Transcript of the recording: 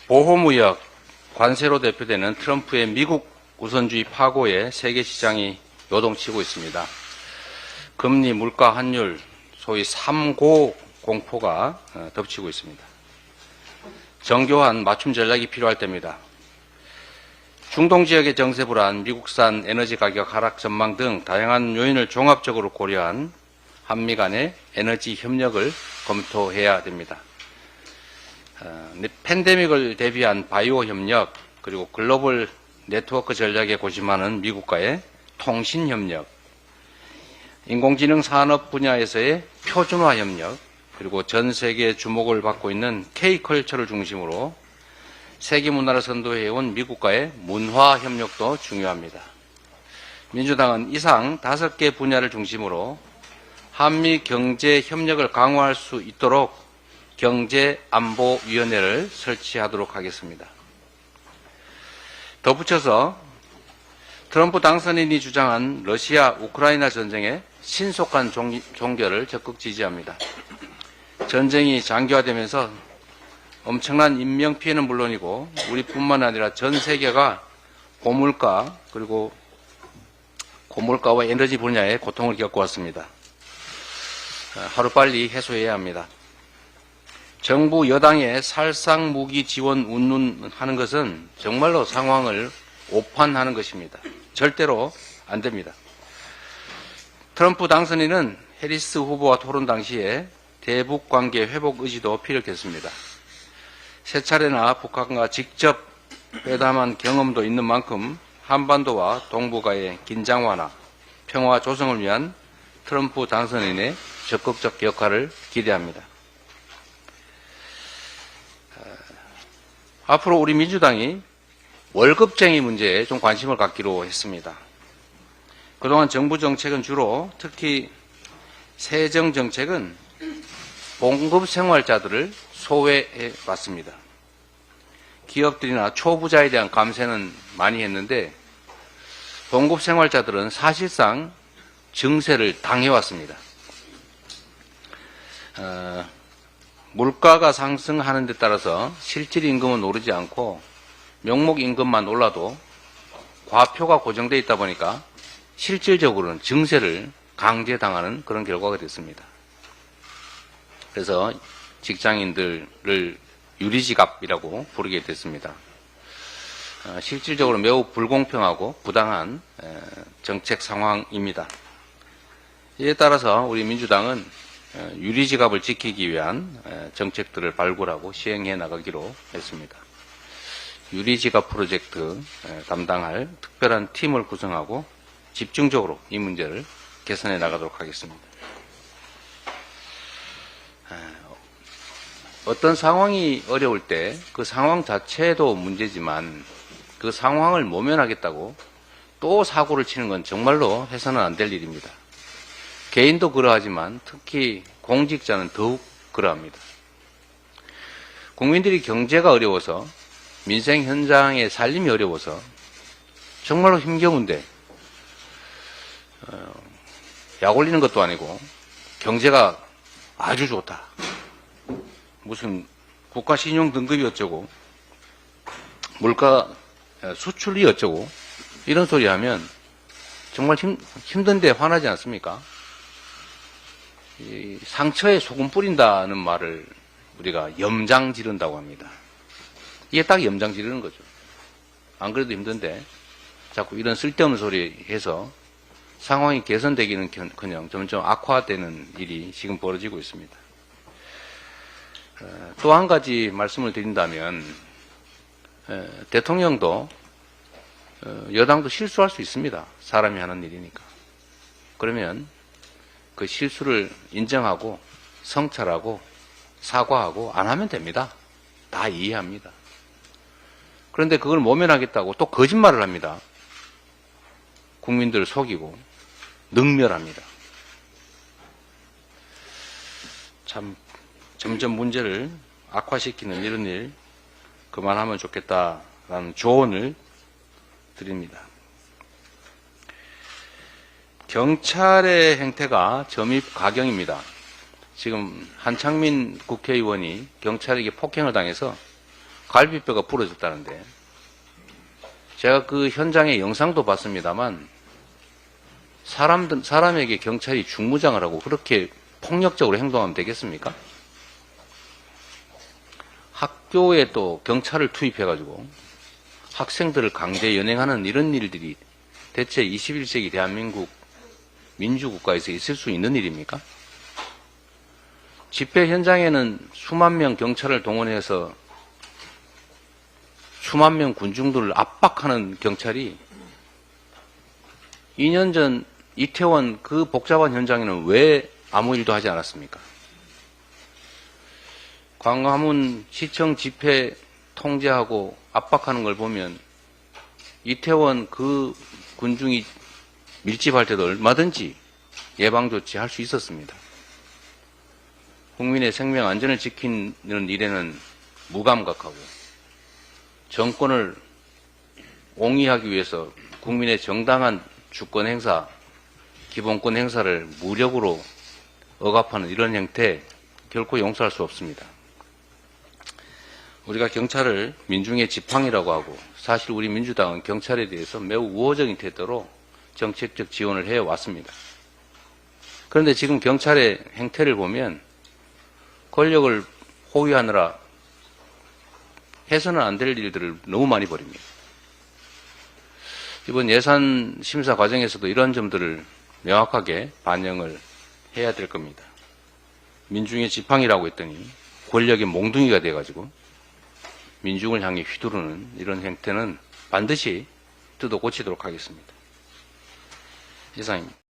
보호무역, 관세로 대표되는 트럼프의 미국 우선주의 파고에 세계 시장이 요동치고 있습니다. 금리, 물가, 환율, 소위 3고 공포가 덮치고 있습니다. 정교한 맞춤 전략이 필요할 때입니다. 중동 지역의 정세 불안, 미국산 에너지 가격 하락 전망 등 다양한 요인을 종합적으로 고려한 한미 간의 에너지 협력을 검토해야 됩니다. 팬데믹을 대비한 바이오 협력, 그리고 글로벌 네트워크 전략에 고심하는 미국과의 통신 협력, 인공지능 산업 분야에서의 표준화 협력, 그리고 전 세계 주목을 받고 있는 K컬처를 중심으로 세계 문화를 선도해온 미국과의 문화 협력도 중요합니다. 민주당은 이상 5개 분야를 중심으로 한미 경제 협력을 강화할 수 있도록 경제안보위원회를 설치하도록 하겠습니다. 덧붙여서 트럼프 당선인이 주장한 러시아 우크라이나 전쟁의 신속한 종결을 적극 지지합니다. 전쟁이 장기화되면서 엄청난 인명피해는 물론이고 우리뿐만 아니라 전 세계가 고물가, 그리고 고물가와 에너지 분야의 고통을 겪어왔습니다. 하루빨리 해소해야 합니다. 정부 여당의 살상무기 지원 운운하는 것은 정말로 상황을 오판하는 것입니다. 절대로 안 됩니다. 트럼프 당선인은 해리스 후보와 토론 당시에 대북 관계 회복 의지도 피력했습니다. 세 차례나 북한과 직접 회담한 경험도 있는 만큼 한반도와 동북아의 긴장 완화, 평화 조성을 위한 트럼프 당선인의 적극적 역할을 기대합니다. 앞으로 우리 민주당이 월급쟁이 문제에 좀 관심을 갖기로 했습니다. 그동안 정부 정책은 주로, 특히 세정 정책은 봉급 생활자들을 소외해 왔습니다. 기업들이나 초부자에 대한 감세는 많이 했는데 봉급 생활자들은 사실상 증세를 당해왔습니다. 물가가 상승하는 데 따라서 실질 임금은 오르지 않고 명목 임금만 올라도 과표가 고정되어 있다 보니까 실질적으로는 증세를 강제당하는 그런 결과가 됐습니다. 그래서 직장인들을 유리지갑이라고 부르게 됐습니다. 실질적으로 매우 불공평하고 부당한 정책 상황입니다. 이에 따라서 우리 민주당은 유리지갑을 지키기 위한 정책들을 발굴하고 시행해 나가기로 했습니다. 유리지갑 프로젝트 담당할 특별한 팀을 구성하고 집중적으로 이 문제를 개선해 나가도록 하겠습니다. 어떤 상황이 어려울 때 그 상황 자체도 문제지만 그 상황을 모면하겠다고 또 사고를 치는 건 정말로 해서는 안 될 일입니다. 개인도 그러하지만 특히 공직자는 더욱 그러합니다. 국민들이 경제가 어려워서, 민생 현장의 살림이 어려워서 정말로 힘겨운데 약 올리는 것도 아니고 경제가 아주 좋다, 무슨 국가 신용 등급이 어쩌고 물가 수출이 어쩌고 이런 소리 하면 정말 힘든데 화나지 않습니까? 이 상처에 소금 뿌린다는 말을 우리가 염장 지른다고 합니다. 이게 딱 염장 지르는 거죠. 안 그래도 힘든데 자꾸 이런 쓸데없는 소리 해서 상황이 개선되기는 그냥 점점 악화되는 일이 지금 벌어지고 있습니다. 또 한 가지 말씀을 드린다면 대통령도 여당도 실수할 수 있습니다. 사람이 하는 일이니까. 그러면 그 실수를 인정하고 성찰하고 사과하고 안 하면 됩니다. 다 이해합니다. 그런데 그걸 모면하겠다고 또 거짓말을 합니다. 국민들을 속이고 능멸합니다. 참 점점 문제를 악화시키는 이런 일 그만하면 좋겠다라는 조언을 드립니다. 경찰의 행태가 점입 가경입니다. 지금 한창민 국회의원이 경찰에게 폭행을 당해서 갈비뼈가 부러졌다는데, 제가 그 현장의 영상도 봤습니다만, 사람에게 경찰이 중무장을 하고 그렇게 폭력적으로 행동하면 되겠습니까? 학교에 또 경찰을 투입해가지고 학생들을 강제 연행하는 이런 일들이 대체 21세기 대한민국 민주국가에서 있을 수 있는 일입니까? 집회 현장에는 수만 명 경찰을 동원해서 수만 명 군중들을 압박하는 경찰이 2년 전 이태원 그 복잡한 현장에는 왜 아무 일도 하지 않았습니까? 광화문 시청 집회 통제하고 압박하는 걸 보면 이태원 그 군중이 밀집할 때도 얼마든지 예방조치 할 수 있었습니다. 국민의 생명 안전을 지키는 일에는 무감각하고 정권을 옹이하기 위해서 국민의 정당한 주권 행사, 기본권 행사를 무력으로 억압하는 이런 형태 결코 용서할 수 없습니다. 우리가 경찰을 민중의 지팡이라고 하고 사실 우리 민주당은 경찰에 대해서 매우 우호적인 태도로 정책적 지원을 해왔습니다. 그런데 지금 경찰의 행태를 보면 권력을 호위하느라 해서는 안 될 일들을 너무 많이 벌입니다. 이번 예산 심사 과정에서도 이런 점들을 명확하게 반영을 해야 될 겁니다. 민중의 지팡이라고 했더니 권력의 몽둥이가 돼가지고 민중을 향해 휘두르는 이런 행태는 반드시 뜯어 고치도록 하겠습니다. 이상입니다.